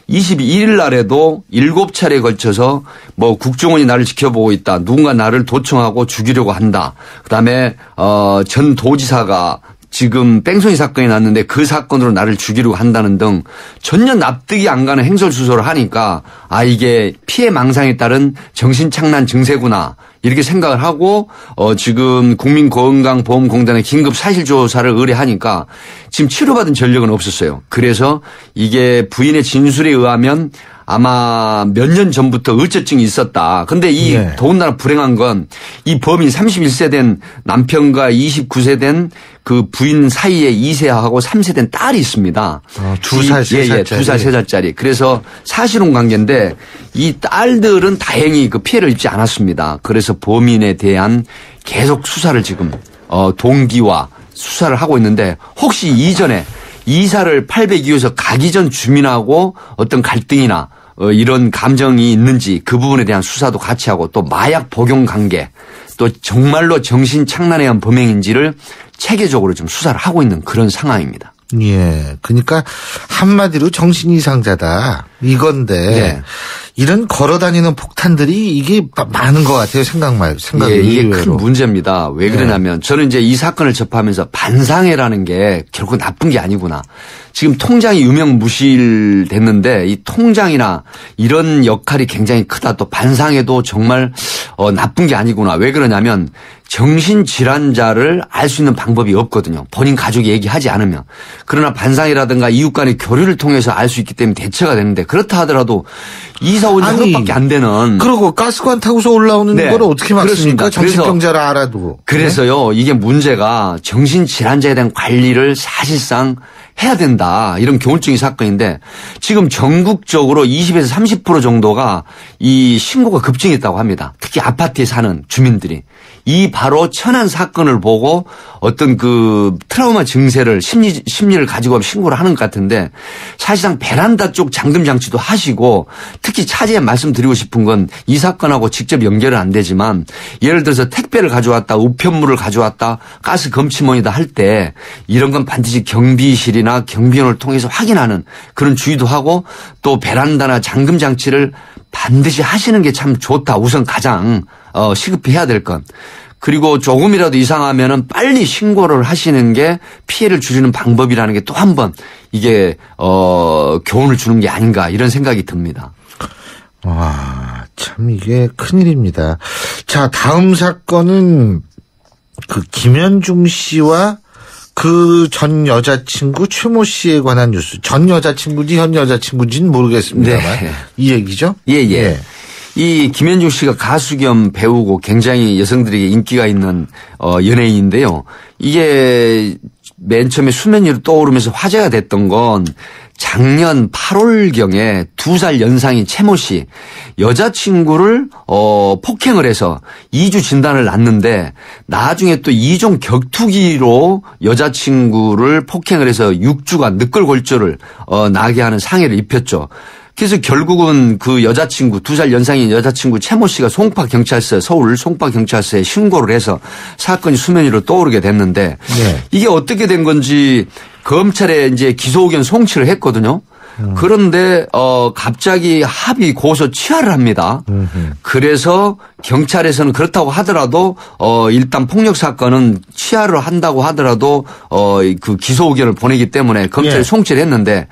22일 날에도 7차례에 걸쳐서 뭐 국정원이 나를 지켜보고 있다. 누군가 나를 도청하고 죽이려고 한다. 그다음에 전 도지사가 지금 뺑소니 사건이 났는데 그 사건으로 나를 죽이려고 한다는 등 전혀 납득이 안 가는 행설수설을 하니까 아 이게 피해 망상에 따른 정신착란 증세구나. 이렇게 생각을 하고 지금 국민건강보험공단에 긴급 사실조사를 의뢰하니까 지금 치료받은 전력은 없었어요. 그래서 이게 부인의 진술에 의하면 아마 몇 년 전부터 의처증이 있었다. 근데 이 더군다나 불행한 건 이 범인 31세 된 남편과 29세 된 그 부인 사이에 2세하고 3세 된 딸이 있습니다. 2살, 3살짜리. 2살, 3살짜리. 그래서 사실혼 관계인데 이 딸들은 다행히 그 피해를 입지 않았습니다. 그래서 범인에 대한 계속 수사를 지금 동기와 수사를 하고 있는데 혹시 이전에 이사를 802호에서 가기 전 주민하고 어떤 갈등이나 이런 감정이 있는지 그 부분에 대한 수사도 같이 하고 또 마약 복용 관계 또 정말로 정신착란에 의한 범행인지를 체계적으로 좀 수사를 하고 있는 그런 상황입니다. 예. 그러니까 한마디로 정신이상자다. 이건데 네. 이런 걸어다니는 폭탄들이 이게 많은 것 같아요. 생각 예, 이게 큰 문제입니다. 왜 그러냐면 저는 이제 이 사건을 접하면서 반상회라는 게 결국 나쁜 게 아니구나. 지금 통장이 유명무실됐는데 이 통장이나 이런 역할이 굉장히 크다. 또 반상회도 정말 나쁜 게 아니구나. 왜 그러냐면 정신질환자를 알 수 있는 방법이 없거든요. 본인 가족이 얘기하지 않으면. 그러나 반상회라든가 이웃 간의 교류를 통해서 알 수 있기 때문에 대처가 되는데 그렇다 하더라도 이사 온 지 하루밖에 안 되는. 그리고 가스관 타고서 올라오는 걸 어떻게 막습니까? 정신병자를 알아도. 그래서요. 이게 문제가 정신질환자에 대한 관리를 사실상 해야 된다. 이런 교훈적인 사건인데 지금 전국적으로 20에서 30% 정도가 이 신고가 급증했다고 합니다. 특히 아파트에 사는 주민들이. 이 바로 천안 사건을 보고 어떤 그 트라우마 증세를 심리를 가지고 신고를 하는 것 같은데 사실상 베란다 쪽 잠금 장치도 하시고 특히 차제에 말씀드리고 싶은 건 이 사건하고 직접 연결은 안 되지만 예를 들어서 택배를 가져왔다 우편물을 가져왔다 가스 검침원이다 할 때 이런 건 반드시 경비실이나 경비원을 통해서 확인하는 그런 주의도 하고 또 베란다나 잠금 장치를 반드시 하시는 게 참 좋다. 우선 가장 시급히 해야 될 건. 그리고 조금이라도 이상하면은 빨리 신고를 하시는 게 피해를 줄이는 방법이라는 게 또 한 번 이게 교훈을 주는 게 아닌가 이런 생각이 듭니다. 와, 참 이게 큰일입니다. 자, 다음 사건은 그 김현중 씨와 그 전 여자친구 최모 씨에 관한 뉴스. 전 여자친구인지 현 여자친구인지는 모르겠습니다만 네. 이 얘기죠? 예. 이 김현중 씨가 가수 겸 배우고 굉장히 여성들에게 인기가 있는 연예인인데요. 이게 맨 처음에 수면 위로 떠오르면서 화제가 됐던 건 작년 8월경에 2살 연상인 최모 씨 여자친구를 폭행을 해서 2주 진단을 났는데 나중에 또 2종 격투기로 여자친구를 폭행을 해서 6주간 늑골골절을 나게 하는 상해를 입혔죠. 그래서 결국은 그 여자친구 2살 연상인 여자친구 최모 씨가 송파경찰서 서울 송파경찰서에 신고를 해서 사건이 수면 위로 떠오르게 됐는데 네. 이게 어떻게 된 건지 검찰에 이제 기소 의견 송치를 했거든요. 그런데 갑자기 합의 고소 취하를 합니다. 그래서 경찰에서는 그렇다고 하더라도 일단 폭력 사건은 취하를 한다고 하더라도 그 기소 의견을 보내기 때문에 검찰이 송치를 했는데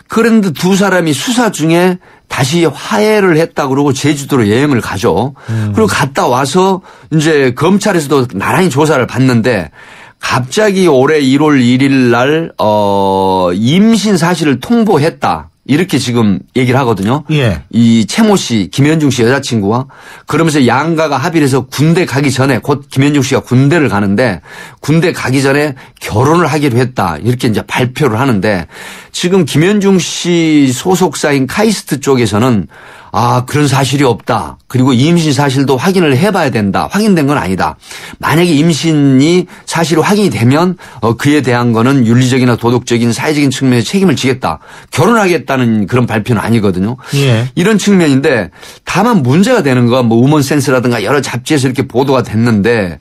그런데 두 사람이 수사 중에 다시 화해를 했다 그러고 제주도로 여행을 가죠. 그리고 갔다 와서 이제 검찰에서도 나란히 조사를 받는데 갑자기 올해 1월 1일 날 임신 사실을 통보했다. 이렇게 지금 얘기를 하거든요. 예. 이 최모 씨, 김현중 씨 여자친구와 그러면서 양가가 합의를 해서 군대 가기 전에 곧 김현중 씨가 군대를 가는데 군대 가기 전에 결혼을 하기로 했다. 이렇게 이제 발표를 하는데 지금 김현중 씨 소속사인 카이스트 쪽에서는 그런 사실이 없다. 그리고 임신 사실도 확인을 해봐야 된다. 확인된 건 아니다. 만약에 임신이 사실로 확인이 되면 그에 대한 거는 윤리적이나 도덕적인 사회적인 측면에서 책임을 지겠다. 결혼하겠다는 그런 발표는 아니거든요. 예. 이런 측면인데 다만 문제가 되는 건 뭐 우먼센스라든가 여러 잡지에서 이렇게 보도가 됐는데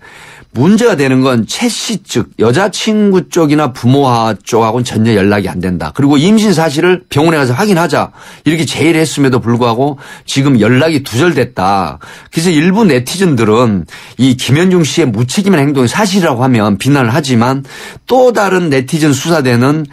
문제가 되는 건 최 씨 측 여자친구 쪽이나 부모 쪽하고는 전혀 연락이 안 된다. 그리고 임신 사실을 병원에 가서 확인하자 이렇게 제의를 했음에도 불구하고 지금 연락이 두절됐다. 그래서 일부 네티즌들은 이 김현중 씨의 무책임한 행동이 사실이라고 하면 비난을 하지만 또 다른 네티즌 수사대는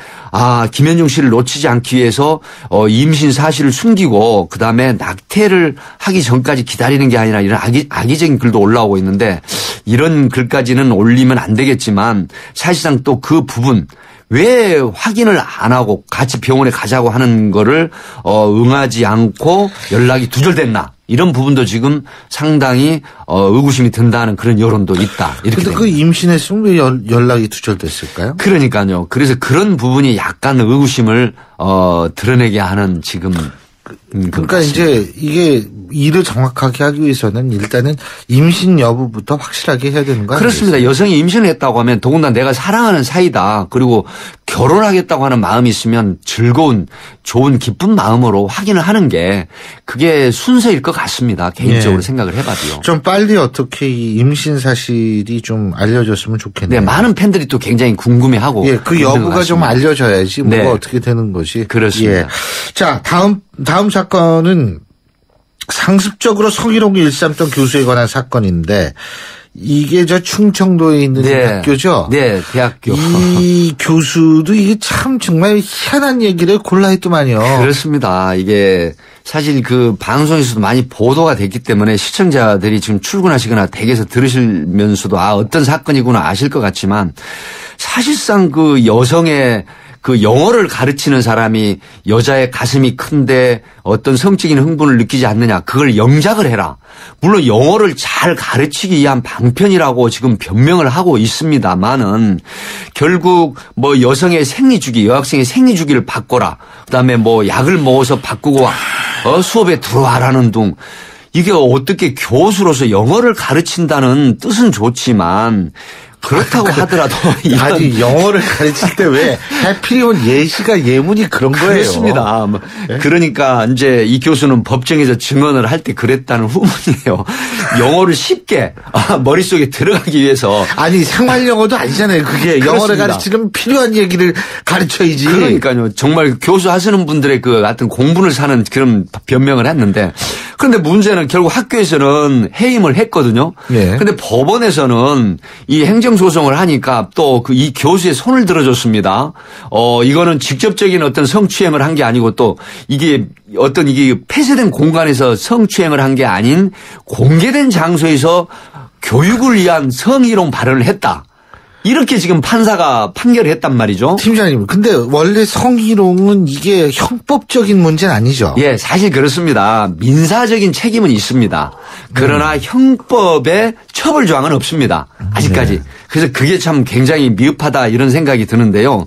김현중 씨를 놓치지 않기 위해서 임신 사실을 숨기고 그다음에 낙태를 하기 전까지 기다리는 게 아니라 이런 악의적인 글도 올라오고 있는데 이런 글까지는 올리면 안 되겠지만 사실상 또 그 부분 왜 확인을 안 하고 같이 병원에 가자고 하는 거를 응하지 않고 연락이 두절됐나 이런 부분도 지금 상당히 의구심이 든다는 그런 여론도 있다. 그런데 그 임신했으면 왜 연락이 두절됐을까요? 그러니까요. 그래서 그런 부분이 약간 의구심을 드러내게 하는 지금 그러니까 이제 이게 일을 정확하게 하기 위해서는 일단은 임신 여부부터 확실하게 해야 되는 거 아니겠어요? 그렇습니다. 여성이 임신을 했다고 하면 더군다나 내가 사랑하는 사이다. 그리고 결혼하겠다고 하는 마음이 있으면 즐거운 좋은 기쁜 마음으로 확인을 하는 게 그게 순서일 것 같습니다. 개인적으로 생각을 해봐도요. 좀 빨리 어떻게 이 임신 사실이 좀 알려졌으면 좋겠네요. 네, 많은 팬들이 또 굉장히 궁금해하고. 그 여부가 좀 알려져야지 뭐가 어떻게 되는 것이. 그렇습니다. 자, 다음 사건은 상습적으로 성희롱을 일삼던 교수에 관한 사건인데 이게 충청도에 있는 학교죠? 네, 대학교. 이 교수도 이게 참 정말 희한한 얘기를 골라 했더만요. 그렇습니다. 이게 사실 그 방송에서도 많이 보도가 됐기 때문에 시청자들이 지금 출근하시거나 댁에서 들으시면서도 어떤 사건이구나 아실 것 같지만 사실상 그 여성의 그 영어를 가르치는 사람이 여자의 가슴이 큰데 어떤 성적인 흥분을 느끼지 않느냐. 그걸 영작을 해라. 물론 영어를 잘 가르치기 위한 방편이라고 지금 변명을 하고 있습니다만은 결국 뭐 여성의 생리주기, 여학생의 생리주기를 바꿔라. 그다음에 뭐 약을 먹어서 바꾸고 수업에 들어와라는 등 이게 어떻게 교수로서 영어를 가르친다는 뜻은 좋지만 그렇다고 하더라도 아니 영어를 가르칠 때 왜 하필이면 예시가 예문이 그런 거예요. 그렇습니다. 네? 그러니까 이제 이 교수는 법정에서 증언을 할 때 그랬다는 후문이에요. 영어를 쉽게 머릿속에 들어가기 위해서. 아니 생활 영어도 아니잖아요. 그게 영어를 가르치려면 필요한 얘기를 가르쳐야지. 그러니까요. 정말 교수 하시는 분들의 그 같은 공분을 사는 그런 변명을 했는데 그런데 문제는 결국 학교에서는 해임을 했거든요. 그런데 법원에서는 이 행정소송을 하니까 또 이 교수의 손을 들어줬습니다. 이거는 직접적인 어떤 성추행을 한 게 아니고 또 이게 폐쇄된 공간에서 성추행을 한 게 아닌 공개된 장소에서 교육을 위한 성희롱 발언을 했다. 이렇게 지금 판사가 판결을 했단 말이죠. 팀장님, 근데 원래 성희롱은 이게 형법적인 문제는 아니죠? 예, 사실 그렇습니다. 민사적인 책임은 있습니다. 그러나 형법에 처벌 조항은 없습니다. 아직까지. 네. 그래서 그게 참 굉장히 미흡하다 이런 생각이 드는데요.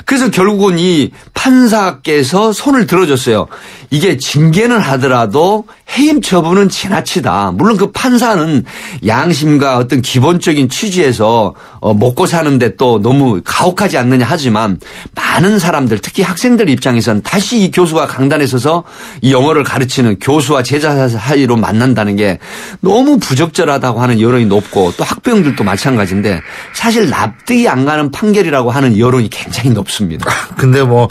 그래서 결국은 이 판사께서 손을 들어줬어요. 이게 징계는 하더라도 해임 처분은 지나치다. 물론 그 판사는 양심과 어떤 기본적인 취지에서 먹고 사는데 또 너무 가혹하지 않느냐 하지만 많은 사람들 특히 학생들 입장에서는 다시 이 교수가 강단에 서서 이 영어를 가르치는 교수와 제자 사이로 만난다는 게 너무 부적절하다고 하는 여론이 높고 또 학부형들도 마찬가지인데 사실 납득이 안 가는 판결이라고 하는 여론이 굉장히 높습니다. 근데 뭐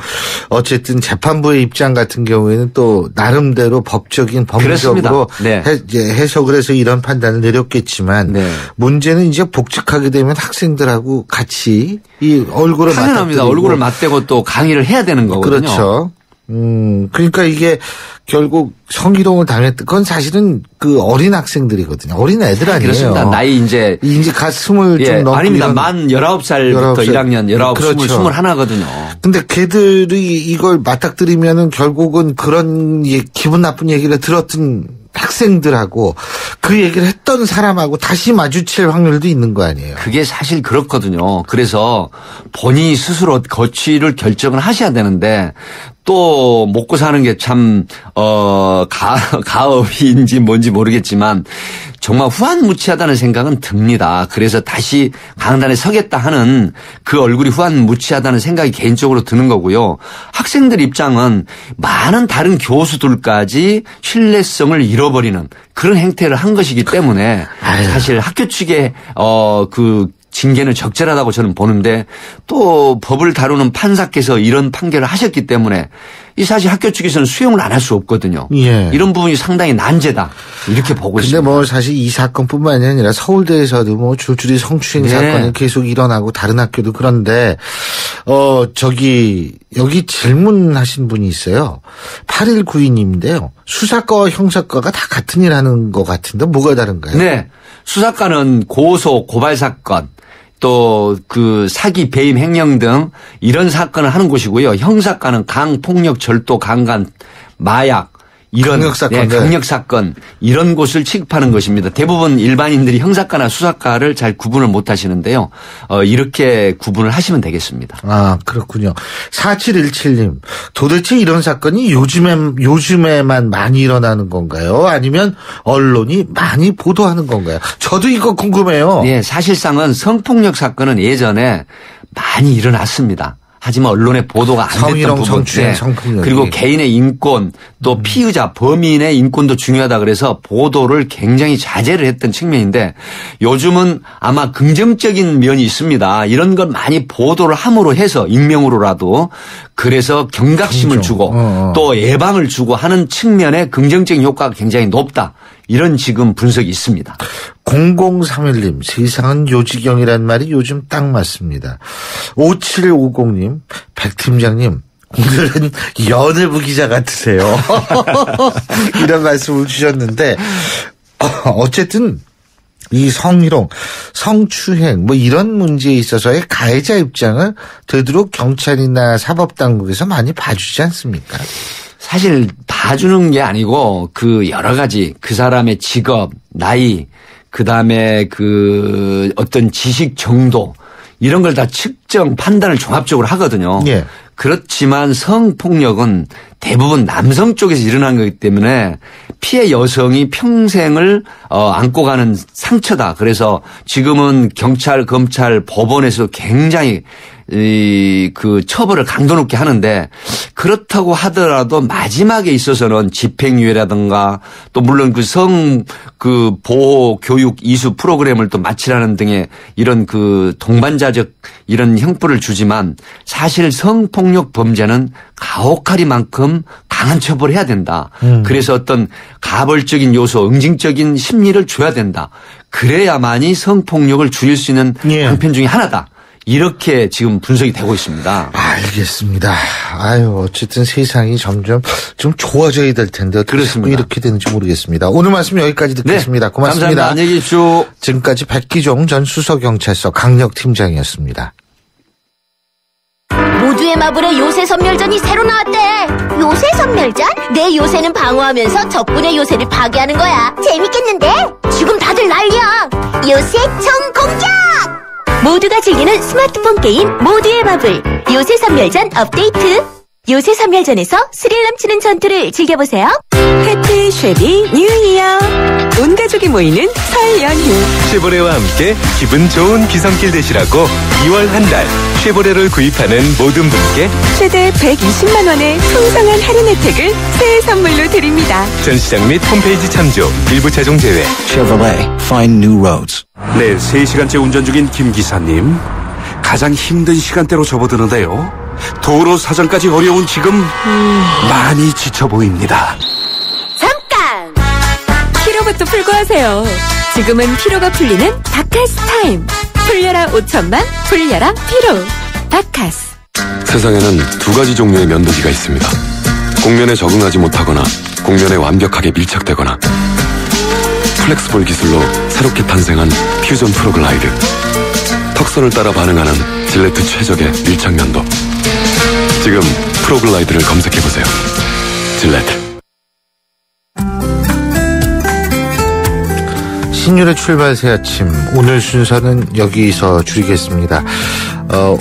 어쨌든 재판부의 입장 같은 경우에는 또 나름대로 법적인 법률적으로 네. 해석을 해서 이런 판단을 내렸겠지만 네. 문제는 이제 복직하게 되면 학생들하고 같이 이 얼굴을 당연합니다. 얼굴을 맞대고 또 강의를 해야 되는 거거든요. 그렇죠. 그러니까 이게 결국 성희롱을 당했던 건 사실은 그 어린 학생들이거든요. 어린 애들 아니에요. 그렇습니다. 나이 이제 갓 20 좀 넘고 아닙니다. 만 19살부터 1학년 19, 그렇죠. 21거든요. 근데 걔들이 이걸 맞닥뜨리면은 결국은 그런 기분 나쁜 얘기를 들었던 학생들하고 그 얘기를 했던 사람하고 다시 마주칠 확률도 있는 거 아니에요. 그게 사실 그렇거든요. 그래서 본인이 스스로 거취를 결정을 하셔야 되는데 또 먹고 사는 게 참 가업인지 뭔지 모르겠지만 정말 후한무치하다는 생각은 듭니다. 그래서 다시 강단에 서겠다 하는 그 얼굴이 후한무치하다는 생각이 개인적으로 드는 거고요. 학생들 입장은 많은 다른 교수들까지 신뢰성을 잃어버리는 그런 행태를 한 것이기 때문에 사실 학교 측의 그 징계는 적절하다고 저는 보는데 또 법을 다루는 판사께서 이런 판결을 하셨기 때문에 이 사실 학교 측에서는 수용을 안 할 수 없거든요. 예. 이런 부분이 상당히 난제다 이렇게 보고 있습니다. 근데 뭐 사실 이 사건뿐만이 아니라 서울대에서도 뭐 줄줄이 성추행 사건이 계속 일어나고 다른 학교도 그런데 여기 질문하신 분이 있어요. 8192님인데요. 수사과와 형사과가 다 같은 일 하는 것 같은데 뭐가 다른가요? 네. 수사과는 고소, 고발 사건 또 그 사기, 배임, 횡령 등 이런 사건을 하는 곳이고요. 형사과는 강, 폭력, 절도, 강간, 마약 이런 강력 사건 이런 곳을 취급하는 것입니다. 대부분 일반인들이 형사과나 수사과를 잘 구분을 못 하시는데요. 이렇게 구분을 하시면 되겠습니다. 아, 그렇군요. 4717님. 도대체 이런 사건이 요즘에만 많이 일어나는 건가요? 아니면 언론이 많이 보도하는 건가요? 저도 이거 궁금해요. 네, 사실상은 성폭력 사건은 예전에 많이 일어났습니다. 하지만 언론의 보도가 안 됐던 성희롱, 부분. 성추행, 성폭력. 그리고 개인의 인권 또 피의자 범인의 인권도 중요하다 그래서 보도를 굉장히 자제를 했던 측면인데 요즘은 아마 긍정적인 면이 있습니다. 이런 걸 많이 보도를 함으로 해서 익명으로라도 그래서 경각심을 주고 또 예방을 주고 하는 측면에 긍정적인 효과가 굉장히 높다. 이런 지금 분석이 있습니다. 0031님, 세상은 요지경이란 말이 요즘 딱 맞습니다. 5750님, 백 팀장님, 오늘은 연애부 기자 같으세요. 이런 말씀을 주셨는데, 어쨌든, 이 성희롱, 성추행, 뭐 이런 문제에 있어서의 가해자 입장을 되도록 경찰이나 사법당국에서 많이 봐주지 않습니까? 사실 봐주는 게 아니고 그 여러 가지 그 사람의 직업, 나이, 그다음에 그 어떤 지식 정도 이런 걸 다 측정, 판단을 종합적으로 하거든요. 예. 그렇지만 성폭력은 대부분 남성 쪽에서 일어난 거기 때문에 피해 여성이 평생을 안고 가는 상처다. 그래서 지금은 경찰, 검찰, 법원에서 굉장히 그 처벌을 강도 높게 하는데 그렇다고 하더라도 마지막에 있어서는 집행유예라든가 또 물론 그 보호 교육 이수 프로그램을 또 마치라는 등의 이런 그 동반자적 이런 형벌을 주지만 사실 성폭력 범죄는 가혹하리만큼 강한 처벌을 해야 된다. 그래서 어떤 가벌적인 요소, 응징적인 심리를 줘야 된다. 그래야만이 성폭력을 줄일 수 있는 방편 중에 하나다. 이렇게 지금 분석이 되고 있습니다. 알겠습니다. 아유, 어쨌든 세상이 점점 좀 좋아져야 될 텐데 어떻게 이렇게 되는지 모르겠습니다. 오늘 말씀 여기까지 듣겠습니다. 네, 고맙습니다. 감사합니다. 안녕히 계십시오. 지금까지 백기종 전 수서경찰서 강력팀장이었습니다. 모두의 마블의 요새 선멸전이 새로 나왔대. 요새 선멸전? 내 요새는 방어하면서 적군의 요새를 파괴하는 거야. 재밌겠는데? 지금 다들 난리야. 요새 총 공격! 모두가 즐기는 스마트폰 게임 모두의 마블 요새 선멸전 업데이트. 요새 선멸전에서 스릴 넘치는 전투를 즐겨보세요. 해피 쉐비 뉴 이어. 온 가족이 모이는 설 연휴. 쉐보레와 함께 기분 좋은 귀성길 되시라고 2월 한 달 쉐보레를 구입하는 모든 분께 최대 120만 원의 풍성한 할인 혜택을 새해 선물로 드립니다. 전시장 및 홈페이지 참조, 일부 차종 제외. Chevrolet, find new roads. 네, 3시간째 운전 중인 김 기사님. 가장 힘든 시간대로 접어드는데요. 도로 사정까지 어려운 지금 많이 지쳐 보입니다. 잠깐! 피로부터 풀고 하세요. 지금은 피로가 풀리는 바카스 타임. 풀려라 5천만, 풀려라 피로. 바카스. 세상에는 두 가지 종류의 면도기가 있습니다. 곡면에 적응하지 못하거나 곡면에 완벽하게 밀착되거나 플렉스볼 기술로 새롭게 탄생한 퓨전 프로글라이드. 턱선을 따라 반응하는 질레트 최적의 밀착면도. 지금 프로글라이드를 검색해보세요. 질레트. 신율의 출발 새 아침. 오늘 순서는 여기서 줄이겠습니다.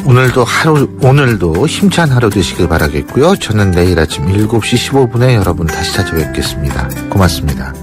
오늘도 힘찬 하루 되시길 바라겠고요. 저는 내일 아침 7시 15분에 여러분 다시 찾아뵙겠습니다. 고맙습니다.